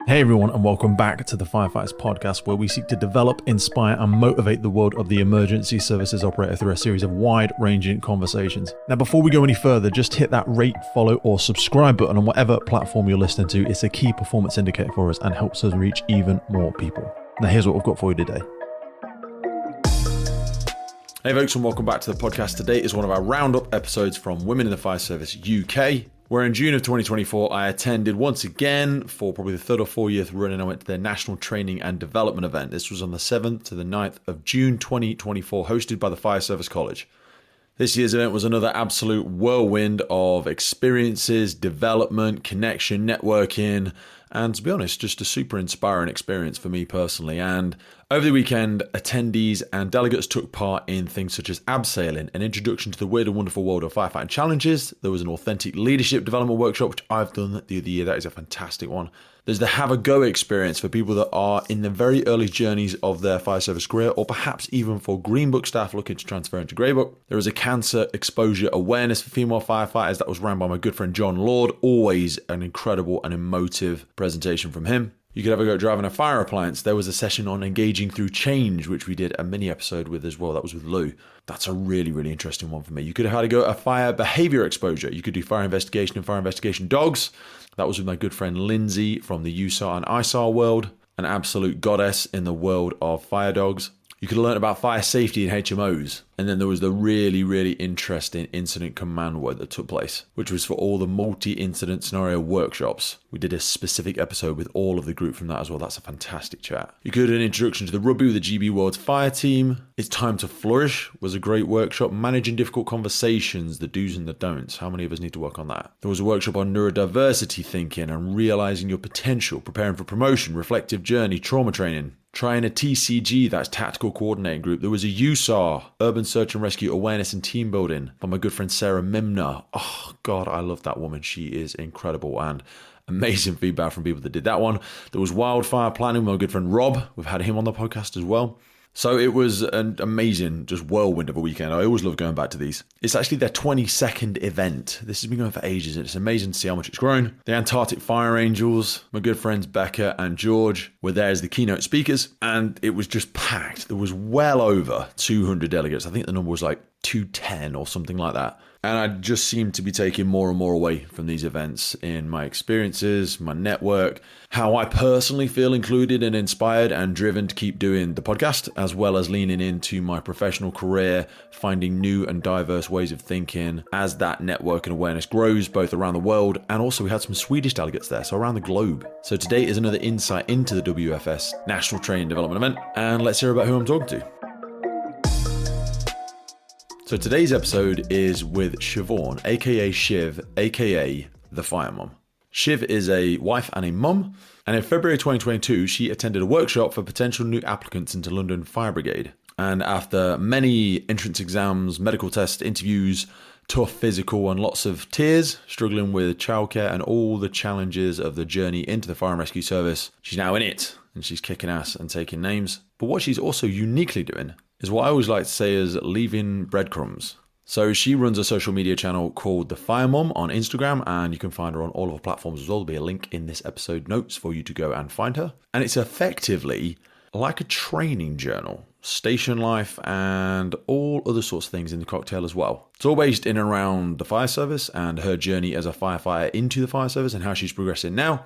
Hey everyone, and welcome back to the Firefighters Podcast, where we seek to develop, inspire, and motivate the world of the emergency services operator through a series of wide-ranging conversations. Now, before we go any further, just hit that rate, follow, or subscribe button on whatever platform you're listening to. It's a key performance indicator for us and helps us reach even more people. Now, here's what we've got for you today. Hey folks, and welcome back to the podcast. Today is one of our roundup episodes from Women in the Fire Service UK, where in June of 2024, I attended once again for probably the third or fourth run, and I went to their National Training and Development event. This was on the 7th to the 9th of June 2024, hosted by the Fire Service College. This year's event was another absolute whirlwind of experiences, development, connection, networking, and to be honest, just a super inspiring experience for me personally. And over the weekend, attendees and delegates took part in things such as abseiling, an introduction to the weird and wonderful world of firefighting challenges. There was an authentic leadership development workshop, which I've done the other year. That is a fantastic one. There's the Have a Go experience for people that are in the very early journeys of their fire service career, or perhaps even for Green Book staff looking to transfer into Grey Book. There was a cancer exposure awareness for female firefighters that was run by my good friend John Lord. Always an incredible and emotive presentation from him. You could have a go at driving a fire appliance. There was a session on engaging through change, which we did a mini episode with as well. That was with Lou. That's a really, really interesting one for me. You could have had a go at a fire behavior exposure. You could do fire investigation and fire investigation dogs. That was with my good friend Lindsay from the USAR and ISAR world, an absolute goddess in the world of fire dogs. You could have learned about fire safety in HMOs. And then there was the really, really interesting incident command work that took place, which was for all the multi-incident scenario workshops. We did a specific episode with all of the group from that as well. That's a fantastic chat. You could have an introduction to the rugby with the GB World's fire team. It's Time to Flourish was a great workshop. Managing difficult conversations, the do's and the don'ts. How many of us need to work on that? There was a workshop on neurodiversity thinking and realizing your potential, preparing for promotion, reflective journey, trauma training. Trying a TCG, that's Tactical Coordinating Group. There was a USAR, Urban Search and Rescue Awareness and Team Building, by my good friend Sarah Mimner. Oh, God, I love that woman. She is incredible, and amazing feedback from people that did that one. There was Wildfire Planning with my good friend Rob. We've had him on the podcast as well. So it was an amazing, just whirlwind of a weekend. I always love going back to these. It's actually their 22nd event. This has been going for ages, and it's amazing to see how much it's grown. The Antarctic Fire Angels, my good friends Becca and George, were there as the keynote speakers, and it was just packed. There was well over 200 delegates. I think the number was like 210 or something like that. And I just seem to be taking more and more away from these events in my experiences, my network, how I personally feel included and inspired and driven to keep doing the podcast, as well as leaning into my professional career, finding new and diverse ways of thinking as that network and awareness grows, both around the world, and also we had some Swedish delegates there, so around the globe. So today is another insight into the WFS National Training Development event, and let's hear about who I'm talking to. So today's episode is with Siobhan, aka Shiv, aka the Fire Mum. Shiv is a wife and a mum, and in February 2022, she attended a workshop for potential new applicants into London Fire Brigade. And after many entrance exams, medical tests, interviews, tough physical and lots of tears, struggling with childcare and all the challenges of the journey into the fire and rescue service, she's now in it, and she's kicking ass and taking names. But what she's also uniquely doing is what I always like to say is leaving breadcrumbs. So she runs a social media channel called The Fire Mum on Instagram, and you can find her on all of her platforms as well. There'll be a link in this episode notes for you to go and find her. And it's effectively like a training journal, station life, and all other sorts of things in the cocktail as well. It's all based in and around the fire service and her journey as a firefighter into the fire service and how she's progressing now.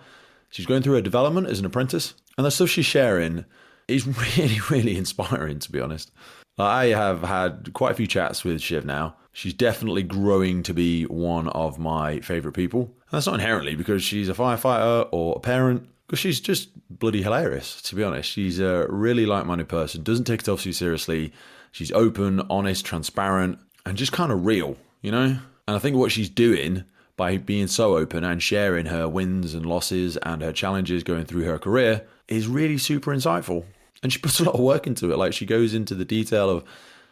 She's going through her development as an apprentice, and the stuff she's sharing is really, really inspiring, to be honest. I have had quite a few chats with Shiv now. She's definitely growing to be one of my favourite people. And that's not inherently because she's a firefighter or a parent, because she's just bloody hilarious, to be honest. She's a really like-minded person, doesn't take herself too seriously. She's open, honest, transparent, and just kind of real, you know? And I think what she's doing by being so open and sharing her wins and losses and her challenges going through her career is really super insightful. And she puts a lot of work into it. Like, she goes into the detail of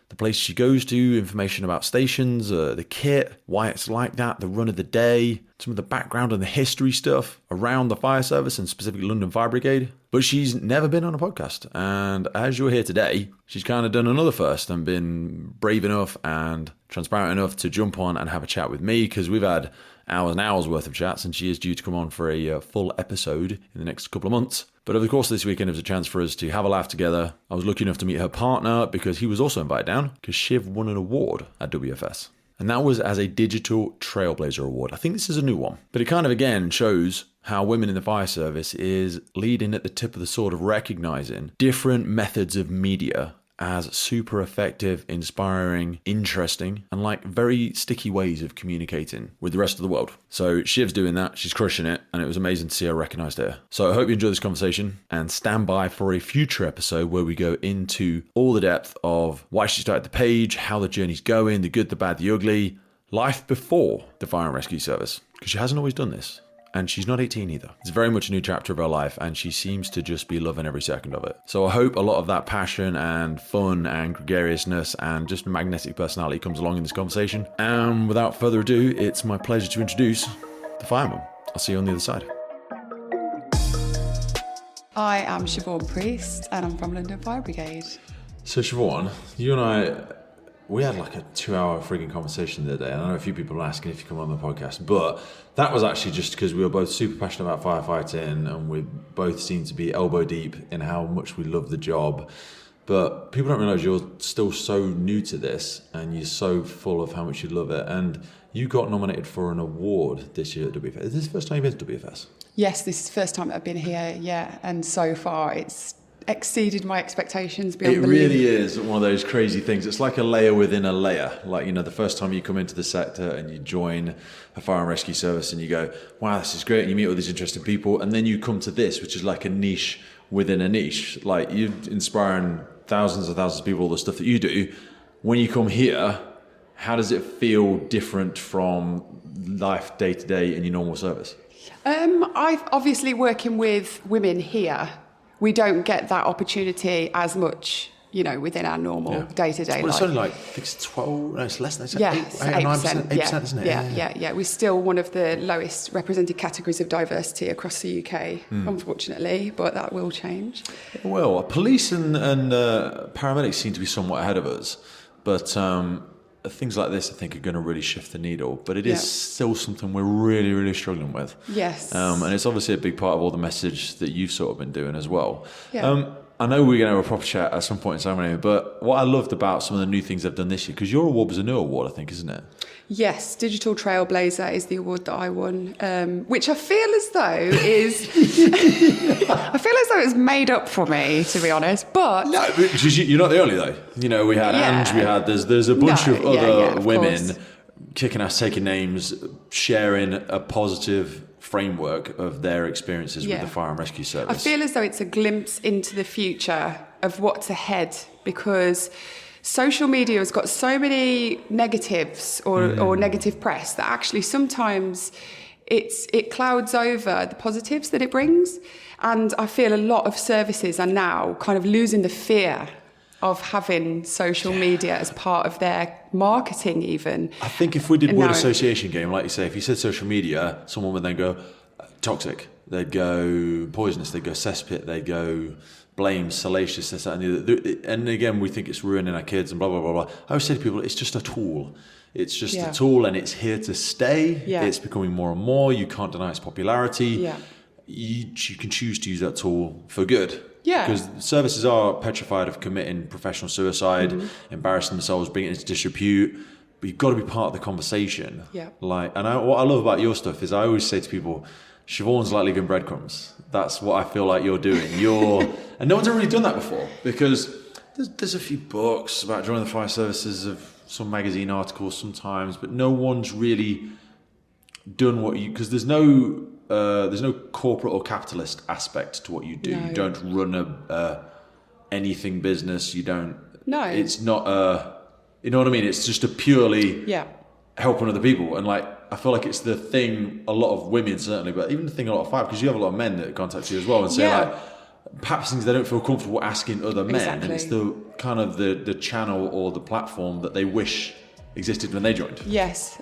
the place she goes to, information about stations, the kit, why it's like that, the run of the day, some of the background and the history stuff around the fire service and specifically London Fire Brigade. But she's never been on a podcast. And as you're here today, she's kind of done another first and been brave enough and transparent enough to jump on and have a chat with me, because we've had hours and hours worth of chats, and she is due to come on for a full episode in the next couple of months. But over the course of this weekend, it was a chance for us to have a laugh together. I was lucky enough to meet her partner because he was also invited down because Shiv won an award at WFS. And that was as a Digital Trailblazer Award. I think this is a new one. But it kind of, again, shows how women in the fire service is leading at the tip of the sword of recognizing different methods of media as super effective, inspiring, interesting, and like very sticky ways of communicating with the rest of the world. So Shiv's doing that, she's crushing it, and it was amazing to see her recognized here. So I hope you enjoy this conversation and stand by for a future episode where we go into all the depth of why she started the page, how the journey's going, the good, the bad, the ugly, life before the fire and rescue service, because she hasn't always done this. And she's not 18 either. It's very much a new chapter of her life, and she seems to just be loving every second of it. So I hope a lot of that passion and fun and gregariousness and just magnetic personality comes along in this conversation. And without further ado, it's my pleasure to introduce the fireman. I'll see you on the other side. I am Siobhan Priest, and I'm from London Fire Brigade. So Siobhan, you and I, we had like a 2-hour frigging conversation the other day, and I know a few people are asking if you come on the podcast, but that was actually just because we were both super passionate about firefighting, and we both seem to be elbow deep in how much we love the job. But people don't realise you're still so new to this, and you're so full of how much you love it. And you got nominated for an award this year at WFS. Is this the first time you've been to WFS? Yes, this is the first time I've been here, yeah, and so far it's exceeded my expectations beyond belief. It really is one of those crazy things. It's like a layer within a layer. Like, you know, the first time you come into the sector and you join a fire and rescue service and you go, wow, this is great. And you meet all these interesting people. And then you come to this, which is like a niche within a niche. Like, you're inspiring thousands and thousands of people, all the stuff that you do. When you come here, how does it feel different from life day to day in your normal service? I've obviously working with women here. We don't get that opportunity as much, you know, within our normal day-to-day life. It's only like, I think it's 12, no, it's less than, it's yeah, 8 9%, 8%, isn't it? Yeah. We're still one of the lowest represented categories of diversity across the UK, unfortunately, but that will change. Well, police and paramedics seem to be somewhat ahead of us, but things like this, I think, are going to really shift the needle. But it is still something we're really, really struggling with. Yes. And it's obviously a big part of all the message that you've sort of been doing as well. Yeah. I know we're going to have a proper chat at some point in time anyway, but what I loved about some of the new things they've done this year, because your award was a new award, I think, isn't it? Yes, Digital Trailblazer is the award that I won, which I feel as though is... I feel as though it's made up for me, to be honest, but... No, because you're not the only, though. You know, we had Ange, we had... There's a bunch of other women kicking ass, taking names, sharing a positive framework of their experiences with the fire and rescue service. I feel as though it's a glimpse into the future of what's ahead, because social media has got so many negatives or negative press that actually sometimes it clouds over the positives that it brings. And I feel a lot of services are now kind of losing the fear of having social media as part of their marketing even. I think if we did word association game, like you say, if you said social media, someone would then go toxic, they'd go poisonous, they'd go cesspit, they'd go blame, salacious, this, that, and the other. And again, we think it's ruining our kids and blah, blah, blah, blah. I always say to people, it's just a tool. It's just a tool, and it's here to stay. Yeah. It's becoming more and more. You can't deny its popularity. Yeah. You can choose to use that tool for good. Yeah. Because services are petrified of committing professional suicide, embarrassing themselves, bringing it into disrepute. But you've got to be part of the conversation. Yeah. What I love about your stuff is I always say to people, Siobhan's like leaving breadcrumbs. That's what I feel like you're doing. And no one's ever really done that before, because there's a few books about joining the fire services, of some magazine articles sometimes, but no one's really done what you, because there's no corporate or capitalist aspect to what you do. No. You don't run a anything business. You don't. No. It's not you know what I mean? It's just a purely helping other people. And like, I feel like it's the thing a lot of women certainly, but even the thing a lot of fire, because you have a lot of men that contact you as well and say like, perhaps things they don't feel comfortable asking other men. Exactly. And it's the kind of the channel or the platform that they wish existed when they joined. Yes.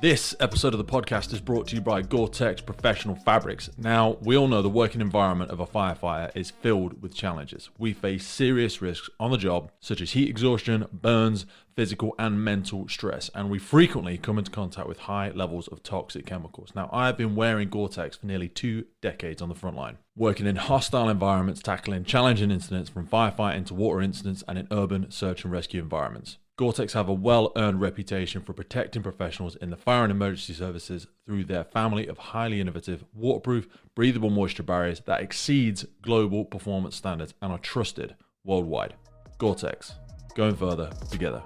This episode of the podcast is brought to you by Gore-Tex Professional Fabrics. Now, we all know the working environment of a firefighter is filled with challenges. We face serious risks on the job, such as heat exhaustion, burns, physical and mental stress, and we frequently come into contact with high levels of toxic chemicals. Now, I have been wearing Gore-Tex for nearly 2 decades on the front line, working in hostile environments, tackling challenging incidents from firefighting to water incidents and in urban search and rescue environments. Gore-Tex have a well-earned reputation for protecting professionals in the fire and emergency services through their family of highly innovative, waterproof, breathable moisture barriers that exceeds global performance standards and are trusted worldwide. Gore-Tex, going further together.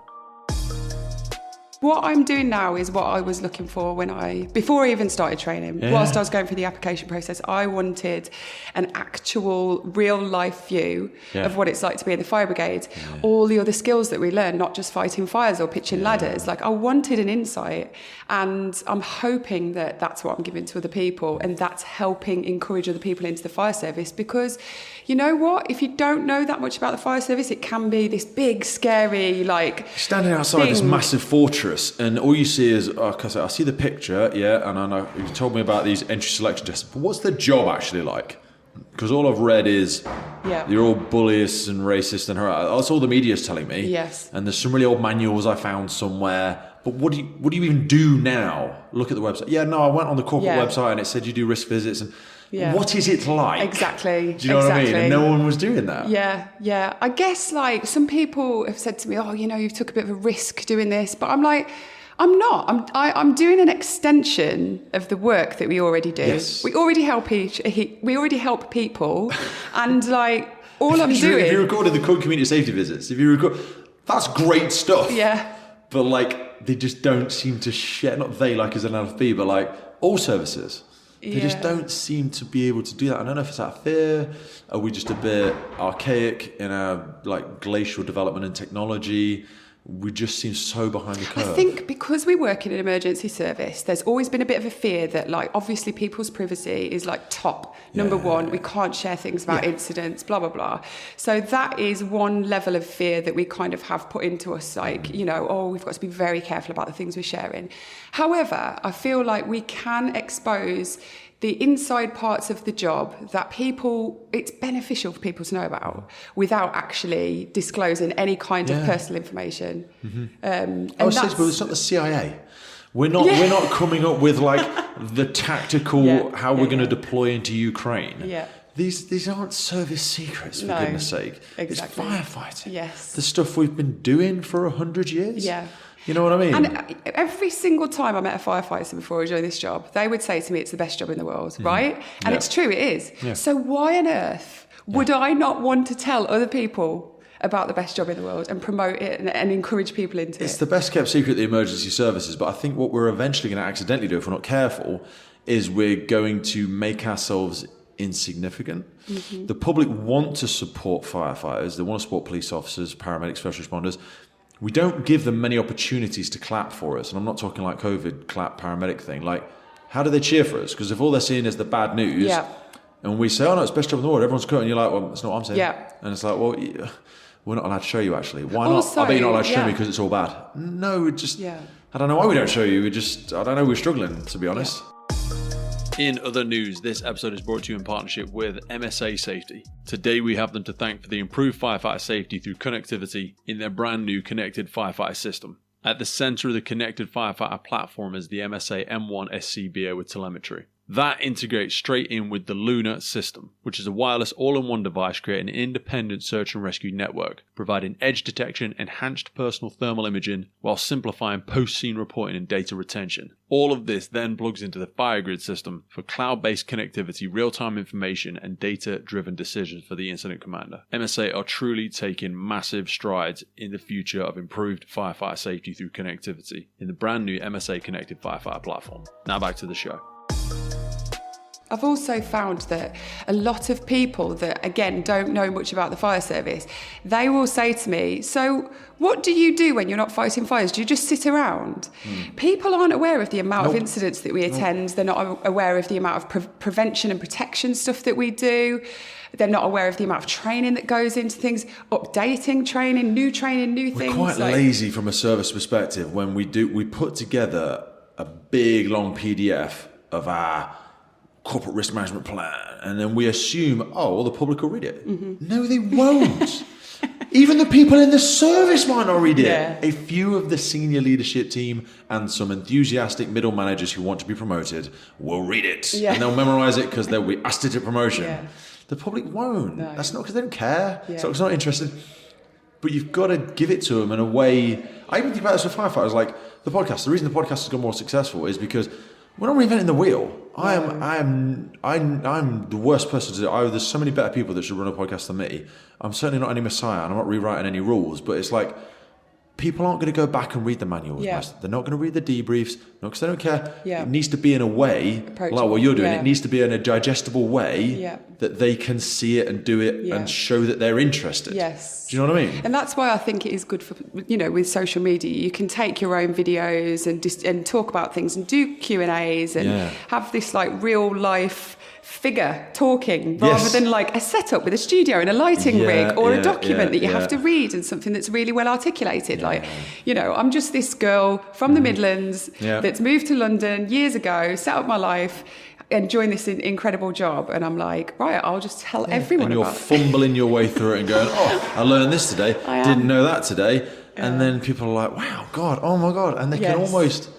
What I'm doing now is what I was looking for before I even started training. Yeah. Whilst I was going through the application process, I wanted an actual real life view of what it's like to be in the fire brigade. Yeah. All the other skills that we learn, not just fighting fires or pitching ladders. Like, I wanted an insight, and I'm hoping that that's what I'm giving to other people, and that's helping encourage other people into the fire service. Because you know what? If you don't know that much about the fire service, it can be this big, scary, standing outside this massive fortress, and all you see is, like I said, I see the picture, and I know you told me about these entry selection tests, but what's the job actually like? Because all I've read is you're all bullies and racist and that's all the media's telling me. Yes. And there's some really old manuals I found somewhere. But what do you even do now? Look at the website. Yeah, no, I went on the corporate website and it said you do risk visits. And what is it like? Exactly. Do you know what I mean? And no one was doing that. Yeah. I guess some people have said to me, you've took a bit of a risk doing this. But I'm like, I'm not. I'm doing an extension of the work that we already do. Yes. We already help people. And all I'm doing... If you recorded the community safety visits, that's great stuff. Yeah. But they just don't seem to share, not they as an LFB, but all services. They just don't seem to be able to do that. I don't know if it's out of fear. Are we just a bit archaic in our glacial development and technology? We just seem so behind the curve. I think because we work in an emergency service, there's always been a bit of a fear that obviously people's privacy is top. Number one, we can't share things about incidents, blah, blah, blah. So that is one level of fear that we kind of have put into us, we've got to be very careful about the things we're sharing. However, I feel like we can expose the inside parts of the job that it's beneficial for people to know about without actually disclosing any kind of personal information. Mm-hmm. But it's not the CIA. We're not coming up with the tactical how we're going to deploy into Ukraine. Yeah. These aren't service secrets, for goodness sake. Exactly. It's firefighting. Yes. The stuff we've been doing for 100 years. Yeah. You know what I mean? And every single time I met a firefighter before I joined this job, they would say to me, it's the best job in the world, right? And it's true, it is. Yeah. So why on earth would I not want to tell other people about the best job in the world and promote it and encourage people into it? It's the best kept secret, the emergency services, but I think what we're eventually going to accidentally do if we're not careful is we're going to make ourselves insignificant. Mm-hmm. The public want to support firefighters, they want to support police officers, paramedics, first responders. We don't give them many opportunities to clap for us. And I'm not talking COVID clap paramedic thing. How do they cheer for us? Because if all they're seeing is the bad news, and we say, oh no, it's best job in the world, everyone's cut, and you're like, well, that's not what I'm saying. Yeah. And it's we're not allowed to show you actually. Why not? I bet you're not allowed to show me because it's all bad. No, I don't know why we don't show you. I don't know, we're struggling, to be honest. Yeah. In other news, this episode is brought to you in partnership with MSA Safety. Today we have them to thank for the improved firefighter safety through connectivity in their brand new connected firefighter system. At the center of the connected firefighter platform is the MSA M1 SCBA with telemetry. That integrates straight in with the Luna system, which is a wireless all-in-one device creating an independent search and rescue network, providing edge detection, enhanced personal thermal imaging, while simplifying post-scene reporting and data retention. All of this then plugs into the FireGrid system for cloud-based connectivity, real-time information, and data-driven decisions for the incident commander. MSA are truly taking massive strides in the future of improved firefighter safety through connectivity in the brand new MSA Connected Firefighter platform. Now back to the show. I've also found that a lot of people that, again, don't know much about the fire service, they will say to me, so what do you do when you're not fighting fires? Do you just sit around? People aren't aware of the amount of incidents that we attend. They're not aware of the amount of prevention and protection stuff that we do. They're not aware of the amount of training that goes into things, updating training, new things. We're quite lazy from a service perspective when we put together a big long PDF of our corporate risk management plan, and then we assume, oh, well, the public will read it. No, they won't. Even the people in the service might not read it. Yeah. A few of the senior leadership team and some enthusiastic middle managers who want to be promoted will read it. Yeah. And they'll memorize it because they'll be asked it at promotion. Yeah. The public won't. No. That's not because they don't care. Yeah. It's not because they're not interested. But you've got to give it to them in a way. I even think about this with firefighters, like the podcast. The reason the podcast has got more successful is because we're not reinventing the wheel. I'm the worst person to do it. There's so many better people that should run a podcast than me. I'm certainly not any messiah, and I'm not rewriting any rules. But it's like, people aren't going to go back and read the manuals. Yeah. They're not going to read the debriefs, not because they don't care. Yeah. It needs to be in a way, like what you're doing. Yeah. It needs to be in a digestible way that they can see it and do it and show that they're interested. Yes. Do you know what I mean? And that's why I think it is good for, with social media. You can take your own videos and talk about things and do Q&As and have this like real life figure talking rather than like a setup with a studio and a lighting rig or a document that you have to read and something that's really well articulated. Like, I'm just this girl from the Midlands that's moved to London years ago, set up my life and joined this incredible job. And I'm like, right, I'll just tell everyone about it. And you're fumbling your way through it and going, oh, I learned this today, didn't know that today. And then people are like, wow, God, oh my God. And they can almost...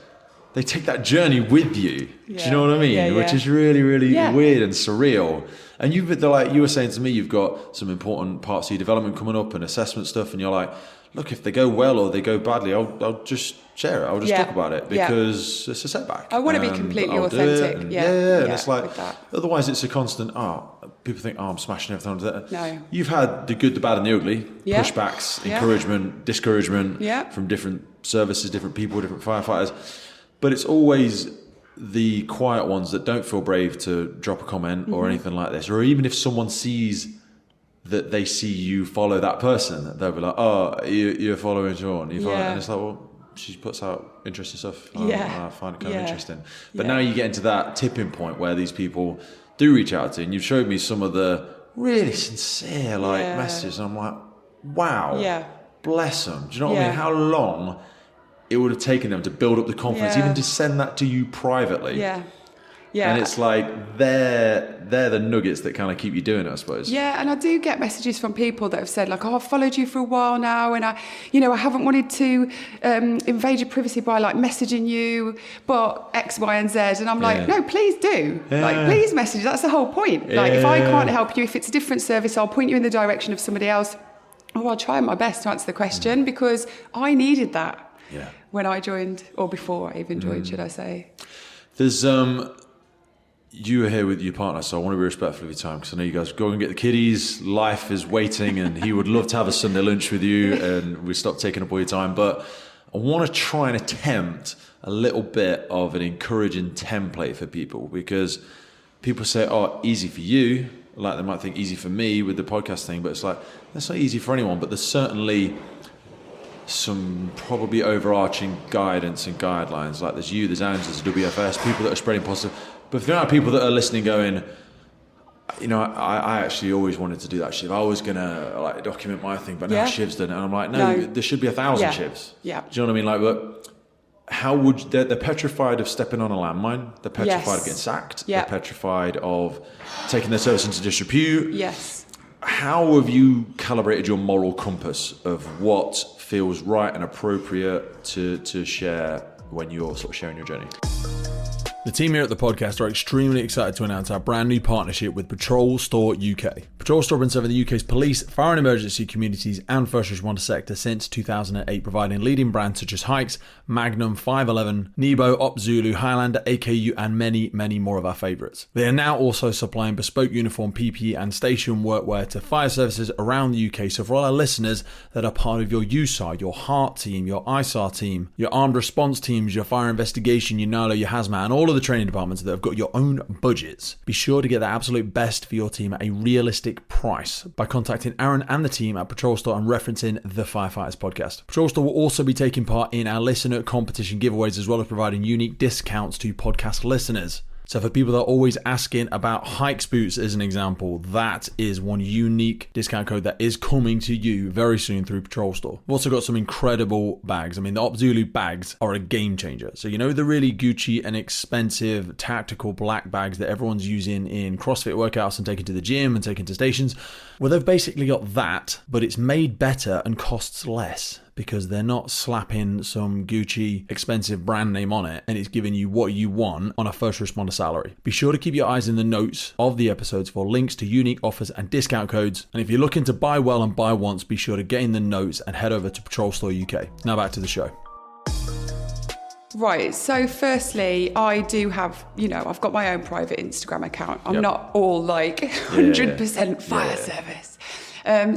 They take that journey with you. Do you know what I mean? Which is really, really weird and surreal. And you were saying to me, you've got some important parts of your development coming up and assessment stuff. And you're like, look, if they go well or they go badly, I'll just share it. I'll just talk about it because it's a setback. I want to be completely authentic. And and it's like, otherwise it's a constant, people think, I'm smashing everything. No. You've had the good, the bad and the ugly, pushbacks, encouragement, discouragement from different services, different people, different firefighters. But it's always the quiet ones that don't feel brave to drop a comment or anything like this. Or even if someone sees that they see you follow that person, they'll be like, oh, you're following Siobhan. And it's like, well, she puts out interesting stuff. I find it kind of interesting. But now you get into that tipping point where these people do reach out to you. And you've showed me some of the really sincere messages. And I'm like, wow, bless them. Do you know what I mean? How long it would have taken them to build up the confidence, even to send that to you privately. And it's like they're the nuggets that kind of keep you doing it, I suppose. Yeah, and I do get messages from people that have said like, I've followed you for a while now, and I haven't wanted to invade your privacy by like messaging you, but X, Y, and Z. And I'm like, no, please do. Like, please message. That's the whole point. Like, if I can't help you, if it's a different service, I'll point you in the direction of somebody else. Or I'll try my best to answer the question because I needed that. When I joined, or before I even joined, should I say? There's you were here with your partner, so I want to be respectful of your time because I know you guys go and get the kiddies. Life is waiting, and he would love to have a Sunday lunch with you, and we stopped taking up all your time. But I want to try and attempt a little bit of an encouraging template for people because people say, "Oh, easy for you." Like they might think easy for me with the podcast thing, but it's like that's not easy for anyone. But there's certainly some probably overarching guidance and guidelines. Like there's you, there's Ange, there's WFS, people that are spreading positive. But if there are people that are listening going, I actually always wanted to do that, Shiv. I was going to like document my thing, but now Shiv's done it. And I'm like, no, there should be 1,000 Shivs. Yeah. Do you know what I mean? Like, but how would they're petrified of stepping on a landmine. They're petrified of getting sacked. They're petrified of taking their service into disrepute. Yes. How have you calibrated your moral compass of what feels right and appropriate to share when you're sort of sharing your journey? The team here at the podcast are extremely excited to announce our brand new partnership with Patrol Store UK. Patrol Store has been serving the UK's police, fire and emergency communities and first responder sector since 2008, providing leading brands such as Hikes, Magnum, 511, Nebo, Op Zulu, Highlander, AKU and many, many more of our favourites. They are now also supplying bespoke uniform, PPE and station workwear to fire services around the UK. So for all our listeners that are part of your USAR, your HEART team, your ISAR team, your armed response teams, your fire investigation, your NALO, your HAZMAT and all of the training departments that have got your own budgets, be sure to get the absolute best for your team at a realistic price by contacting Aaron and the team at Patrol Store and referencing the Firefighters podcast. Patrol Store will also be taking part in our listener competition giveaways as well as providing unique discounts to podcast listeners. So for people that are always asking about Hikes boots as an example, that is one unique discount code that is coming to you very soon through Patrol Store. We've also got some incredible bags. I mean, the Opzulu bags are a game changer. So you know the really Gucci and expensive tactical black bags that everyone's using in CrossFit workouts and taking to the gym and taking to stations? Well, they've basically got that, but it's made better and costs less, because they're not slapping some Gucci expensive brand name on it and it's giving you what you want on a first responder salary. Be sure to keep your eyes in the notes of the episodes for links to unique offers and discount codes. And if you're looking to buy well and buy once, be sure to get in the notes and head over to Patrol Store UK. Now back to the show. Right, so firstly, I do have, I've got my own private Instagram account. I'm not all like 100% fire service.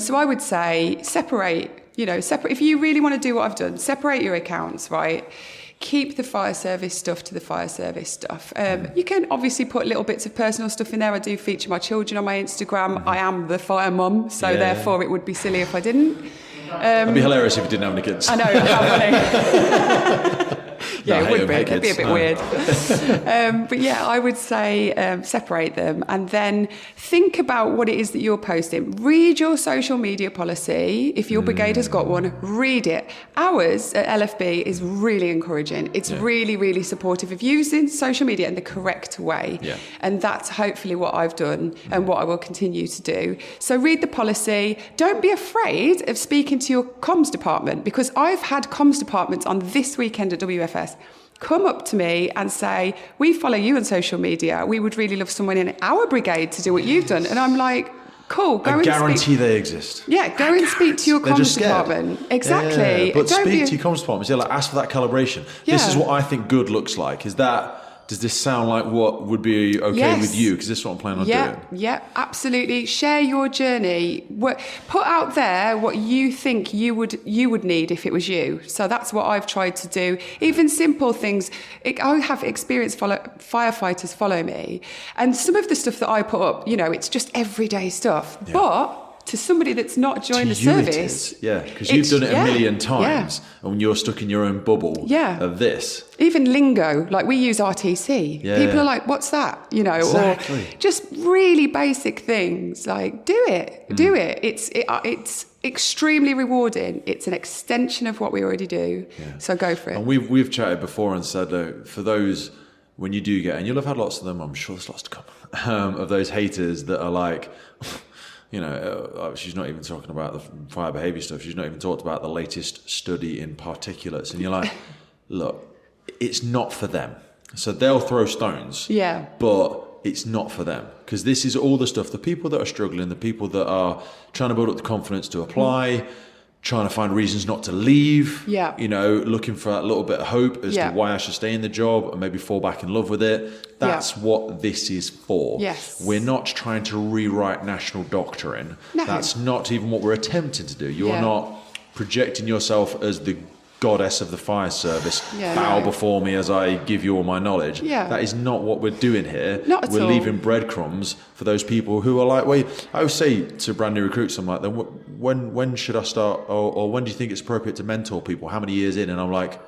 So I would say separate, if you really want to do what I've done, separate your accounts, right? Keep the fire service stuff to the fire service stuff. You can obviously put little bits of personal stuff in there. I do feature my children on my Instagram. I am the fire mum, so therefore it would be silly if I didn't. It'd be hilarious if you didn't have any kids. I know, how funny. Yeah, it would be. It'd be a bit weird. But yeah, I would say separate them and then think about what it is that you're posting. Read your social media policy. If your brigade has got one, read it. Ours at LFB is really encouraging. It's really, really supportive of using social media in the correct way. Yeah. And that's hopefully what I've done and what I will continue to do. So read the policy. Don't be afraid of speaking to your comms department, because I've had comms departments on this weekend at WFS come up to me and say, we follow you on social media. We would really love someone in our brigade to do what you've done. And I'm like, cool, go and speak. I guarantee they exist. Yeah, go and speak to your comms department. Exactly. Yeah, but speak to your comms department. Yeah, like ask for that calibration. Yeah. This is what I think good looks like. Does this sound like what would be okay with you? Because this is what I'm planning on doing. Yeah, absolutely. Share your journey. Put out there what you think you would need if it was you. So that's what I've tried to do. Even simple things. I have experienced firefighters follow me, and some of the stuff that I put up, it's just everyday stuff. Yeah. But to somebody that's not joined the service. Because you've done it a million times and when you're stuck in your own bubble of this. Even lingo, like we use RTC. People are like, what's that? Exactly. Or just really basic things like do it. It's extremely rewarding. It's an extension of what we already do. Yeah. So go for it. And we've chatted before and said, for those, when you do get, and you'll have had lots of them, I'm sure there's lots to come, of those haters that are like, she's not even talking about the fire behaviour stuff. She's not even talked about the latest study in particulates. And you're like, look, it's not for them. So they'll throw stones. Yeah. But it's not for them. Because this is all the stuff, the people that are struggling, the people that are trying to build up the confidence to apply, trying to find reasons not to leave, looking for that little bit of hope as to why I should stay in the job and maybe fall back in love with it. That's what this is for. Yes. We're not trying to rewrite national doctrine. No. That's not even what we're attempting to do. You're not projecting yourself as the goddess of the fire service. Bow before me as I give you all my knowledge. That is not what we're doing here. Not at all. We're leaving breadcrumbs for those people who are like, wait, I always say to brand new recruits, I'm like, then when should I start, or when do you think it's appropriate to mentor people? How many years in? And I'm like,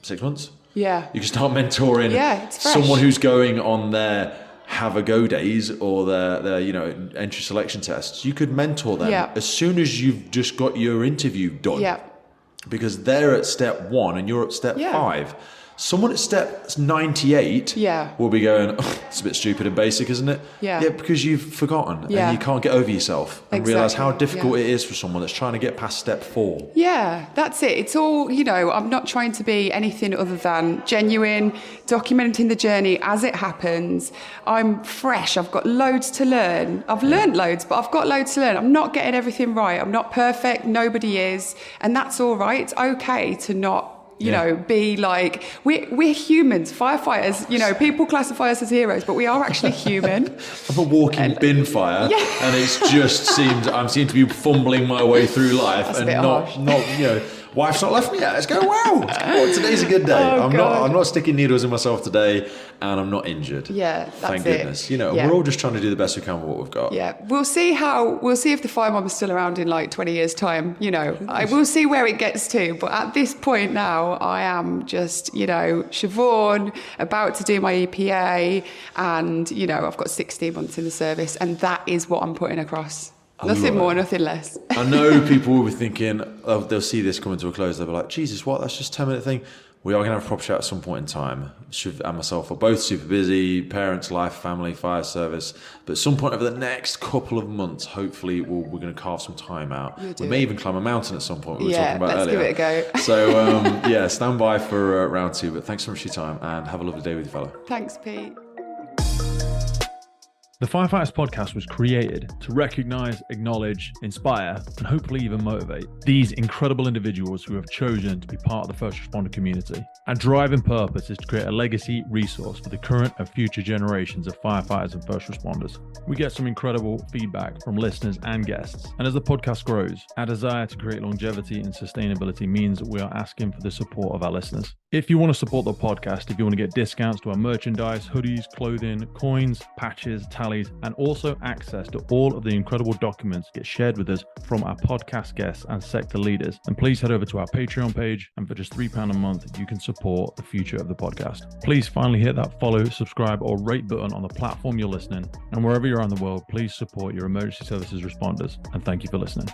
6 months. Yeah. You can start mentoring someone who's going on their have a go days or their entry selection tests. You could mentor them as soon as you've just got your interview done. Yeah. Because they're at step 1 and you're at step 5. Someone at step 98 will be going, it's a bit stupid and basic, isn't it? Yeah, because you've forgotten and you can't get over yourself and realise how difficult it is for someone that's trying to get past step 4. Yeah, that's it. It's all, I'm not trying to be anything other than genuine, documenting the journey as it happens. I'm fresh. I've got loads to learn. I've learned loads, but I've got loads to learn. I'm not getting everything right. I'm not perfect. Nobody is. And that's all right. It's okay to not be like, we're humans, firefighters, people classify us as heroes, but we are actually human. I'm a walking bin fire, and it's just I seem to be fumbling my way through life. That's and not Wife's not left me yet. It's going well. Oh, today's a good day. I'm not sticking needles in myself today, and I'm not injured. Yeah, that's Thank goodness. it. We're all just trying to do the best we can with what we've got. Yeah, we'll see if the fire mom is still around in like 20 years' time. I will see where it gets to. But at this point now, I am just, Siobhan, about to do my EPA, and I've got 16 months in the service, and that is what I'm putting across. Nothing more, nothing less. I know people will be thinking, they'll see this coming to a close. They'll be like, Jesus, what? That's just a 10-minute thing. We are going to have a proper chat at some point in time. Shiv and myself are both super busy, parents, life, family, fire service. But at some point over the next couple of months, hopefully we're going to carve some time out. We may even climb a mountain at some point, we were talking about earlier. Let's give it a go. So stand by for round 2. But thanks so much for your time, and have a lovely day with you, fella. Thanks, Pete. The Firefighters Podcast was created to recognise, acknowledge, inspire, and hopefully even motivate these incredible individuals who have chosen to be part of the first responder community. Our driving purpose is to create a legacy resource for the current and future generations of firefighters and first responders. We get some incredible feedback from listeners and guests, and as the podcast grows, our desire to create longevity and sustainability means that we are asking for the support of our listeners. If you want to support the podcast, if you want to get discounts to our merchandise, hoodies, clothing, coins, patches, tallies, and also access to all of the incredible documents get shared with us from our podcast guests and sector leaders, then please head over to our Patreon page, and for just £3 a month, you can support the future of the podcast. Please finally hit that follow, subscribe, or rate button on the platform you're listening, and wherever you're around the world, please support your emergency services responders, and thank you for listening.